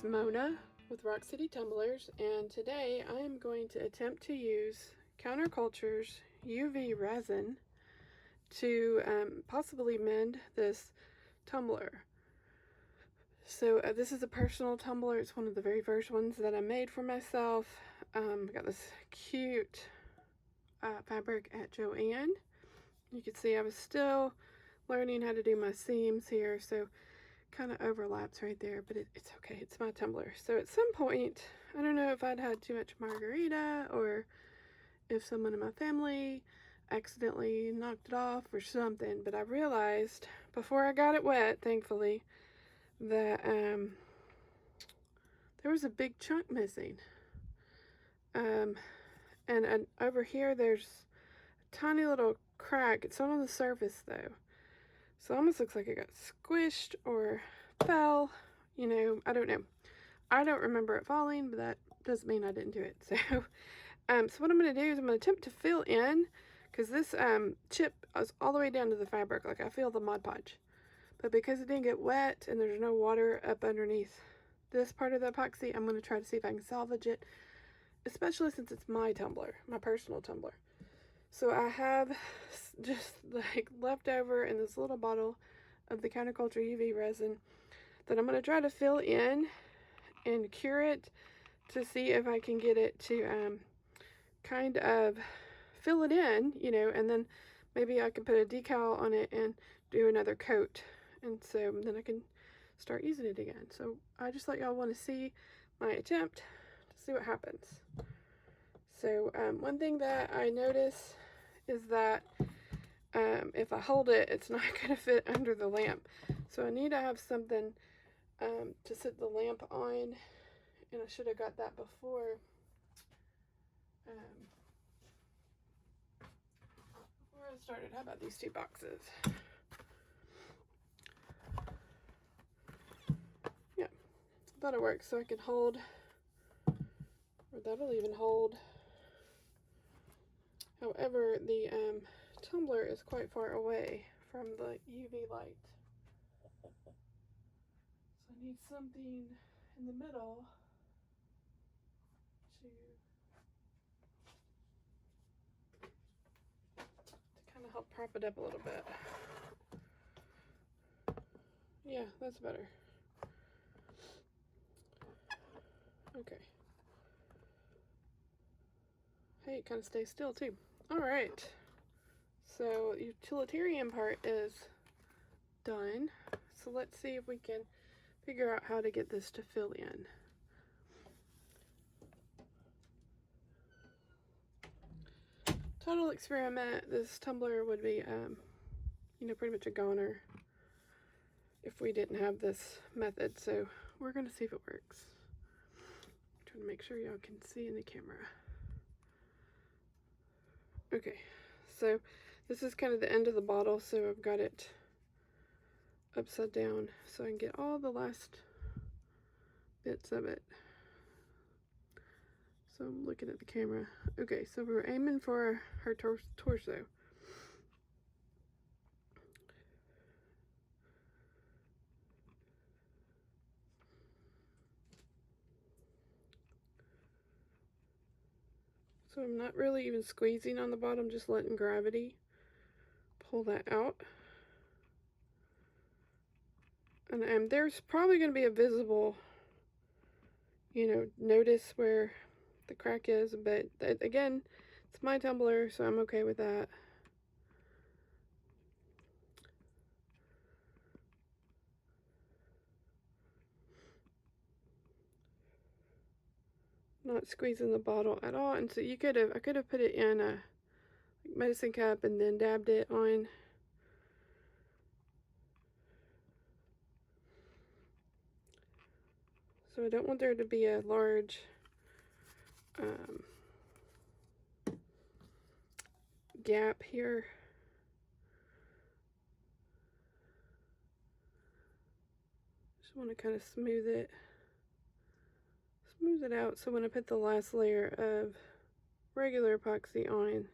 it's Mona with Rock City Tumblers, and today I am going to attempt to use Counterculture's UV resin to possibly mend this tumbler. So this is a personal tumbler. It's one of the very first ones that I made for myself. I got this cute fabric at Joann. You can see I was still learning how to do my seams here, so kind of overlaps right there, but it's okay. It's my tumbler. So at some point, I don't know if I'd had too much margarita or if someone in my family accidentally knocked it off or something, but I realized before I got it wet, thankfully, that there was a big chunk missing. And over here there's a tiny little crack. It's not on the surface though, so it almost looks like it got squished or fell. You know, I don't know. I don't remember it falling, but that doesn't mean I didn't do it. So so what I'm going to do is I'm going to attempt to fill in, because this chip is all the way down to the fabric. Like, I feel the Mod Podge, but because it didn't get wet and there's no water up underneath this part of the epoxy, I'm going to try to see if I can salvage it, especially since it's my tumbler, my personal tumbler. So I have just like leftover in this little bottle of the Counterculture UV resin that I'm going to try to fill in and cure it to see if I can get it to kind of fill it in, you know, and then maybe I can put a decal on it and do another coat, and so then I can start using it again. So I just thought y'all want to see my attempt to see what happens. So one thing that I notice is that if I hold it, it's not going to fit under the lamp. So I need to have something to sit the lamp on, and I should have got that before I started. How about these two boxes? Yeah, that'll work. So I can hold, or that'll even hold. However, the tumbler is quite far away from the UV light. So I need something in the middle to kind of help prop it up a little bit. Yeah, that's better. Okay. Hey, it kind of stays still too. All right. So the utilitarian part is done. So let's see if we can figure out how to get this to fill in. Total experiment. This tumbler would be, you know, pretty much a goner if we didn't have this method. So we're going to see if it works. I'm trying to make sure y'all can see in the camera. Okay, so this is kind of the end of the bottle, so I've got it upside down so I can get all the last bits of it. So I'm looking at the camera. Okay, so we're aiming for her torso. So I'm not really even squeezing on the bottom, just letting gravity pull that out. And there's probably going to be a visible, you know, notice where the crack is, but again, it's my tumbler, so I'm okay with that. Not squeezing the bottle at all. And so I could have put it in a medicine cup and then dabbed it on. So I don't want there to be a large gap here. Just want to kind of smooth it out, so when I put the last layer of regular epoxy on,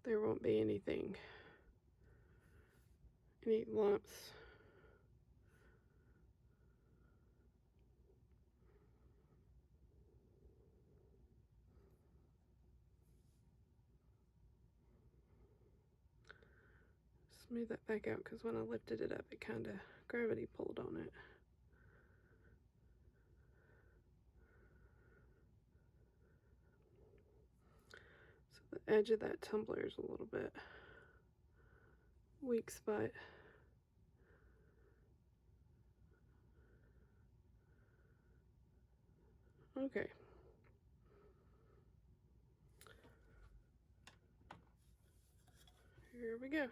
there won't be anything any lumps. Smooth that back out because when I lifted it up, it kind of gravity pulled on it. So the edge of that tumbler is a little bit weak spot. Okay. Here we go.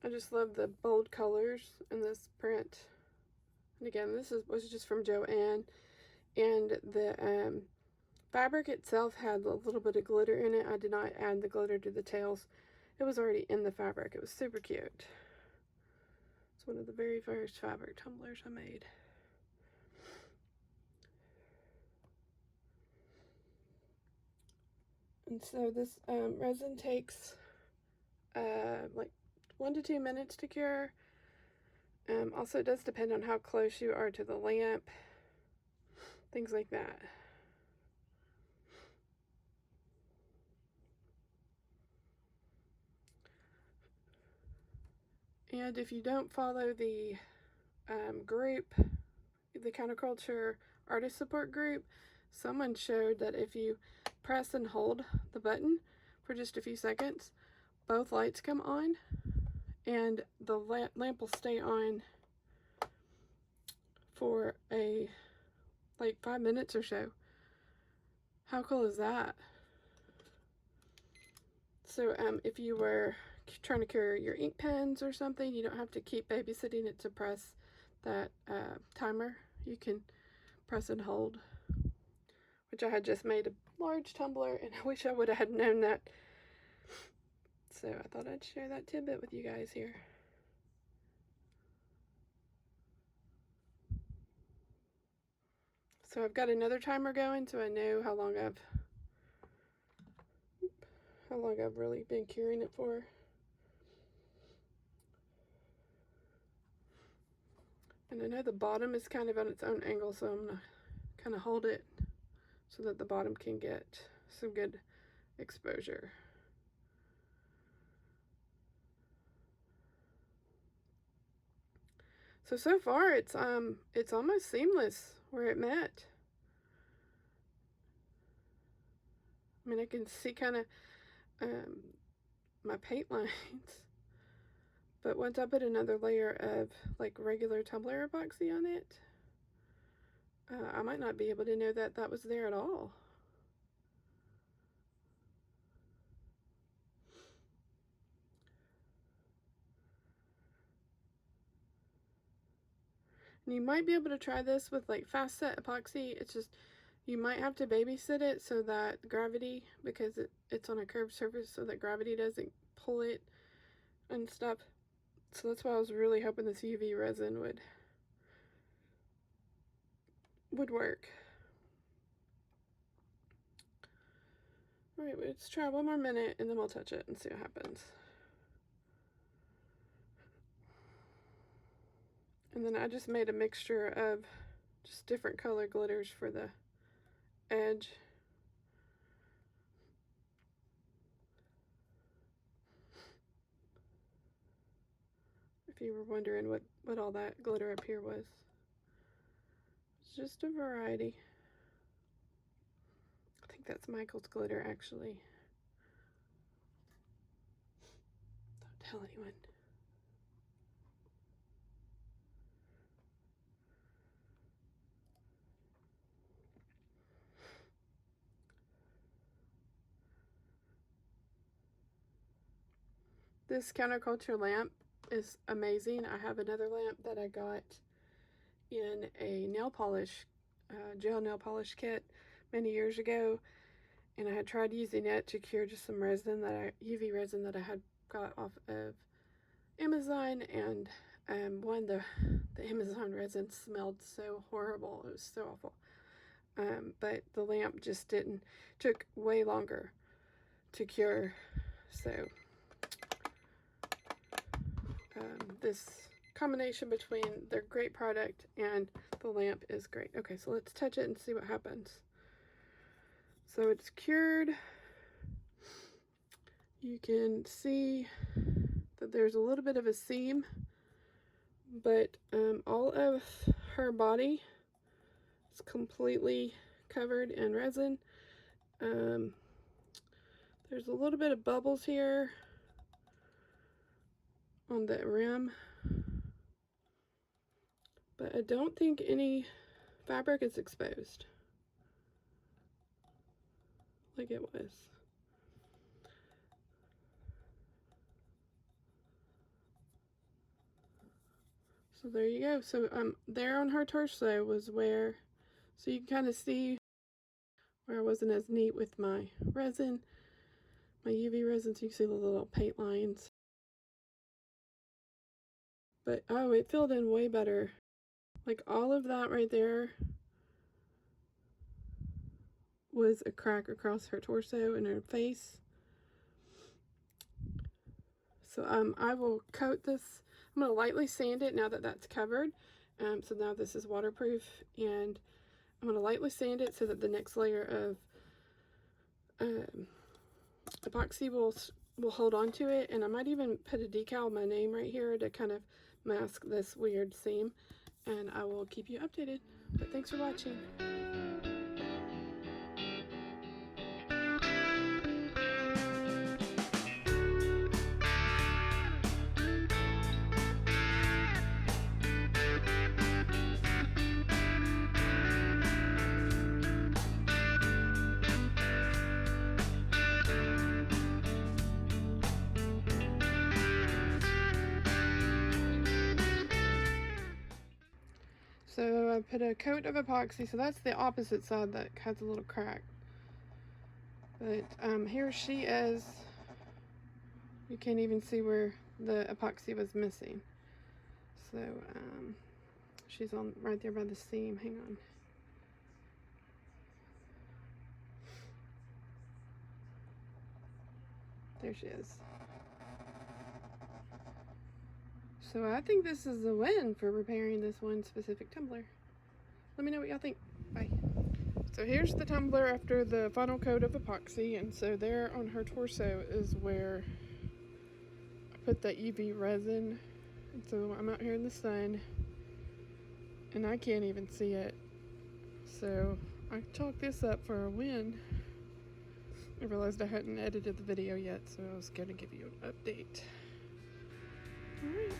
I just love the bold colors in this print. And again, this was just from Joann, and the fabric itself had a little bit of glitter in it. I did not add the glitter to the tails. It was already in the fabric. It was super cute. It's one of the very first fabric tumblers I made. And so this resin takes like 1 to 2 minutes to cure. Also, it does depend on how close you are to the lamp, things like that. And if you don't follow the group, the counterculture artist support group, someone showed that if you press and hold the button for just a few seconds, both lights come on and the lamp will stay on for like 5 minutes or so. How cool is that? So if you were trying to cure your ink pens or something, you don't have to keep babysitting it to press that timer. You can press and hold, which I had just made a large tumbler, and I wish I would have known that. So I thought I'd share that tidbit with you guys here. So I've got another timer going, so I know how long I've really been curing it for. And I know the bottom is kind of on its own angle, so I'm gonna kind of hold it so that the bottom can get some good exposure. So far it's almost seamless where it met. I mean, I can see kind of my paint lines, but once I put another layer of like regular Tumbler epoxy on it, I might not be able to know that that was there at all. And you might be able to try this with like fast set epoxy. It's just, you might have to babysit it so that gravity, because it's on a curved surface, so that gravity doesn't pull it and stuff. So that's why I was really hoping this UV resin would work. All right, let's try one more minute and then we'll touch it and see what happens. And then I just made a mixture of just different color glitters for the edge. If you were wondering what all that glitter up here was. It's just a variety. I think that's Michael's glitter, actually. Don't tell anyone. This counterculture lamp is amazing. I have another lamp that I got in a nail polish, gel nail polish kit many years ago, and I had tried using it to cure just some resin UV resin that I had got off of Amazon, and the Amazon resin smelled so horrible. It was so awful. But the lamp just took way longer to cure. So this combination between their great product and the lamp is great. Okay, so let's touch it and see what happens. So it's cured. You can see that there's a little bit of a seam, but all of her body is completely covered in resin. There's a little bit of bubbles here on the rim, but I don't think any fabric is exposed like it was. So there you go. So there on her torso was where, so you can kind of see where I wasn't as neat with my resin, my UV resin, so you can see the little paint lines. But oh, it filled in way better. Like all of that right there was a crack across her torso and her face. So I will coat this. I'm going to lightly sand it now that that's covered. So now this is waterproof, and I'm going to lightly sand it so that the next layer of epoxy will hold on to it. And I might even put a decal of my name right here to kind of mask this weird seam. And I will keep you updated. But thanks for watching. So I put a coat of epoxy, so that's the opposite side that has a little crack. But here she is. You can't even see where the epoxy was missing. So she's on right there by the seam. Hang on. There she is. So I think this is a win for repairing this one specific tumbler. Let me know what y'all think. Bye. So here's the tumbler after the final coat of epoxy, and so there on her torso is where I put that UV resin. And so I'm out here in the sun, and I can't even see it. So I chalked this up for a win. I realized I hadn't edited the video yet, so I was going to give you an update. All right.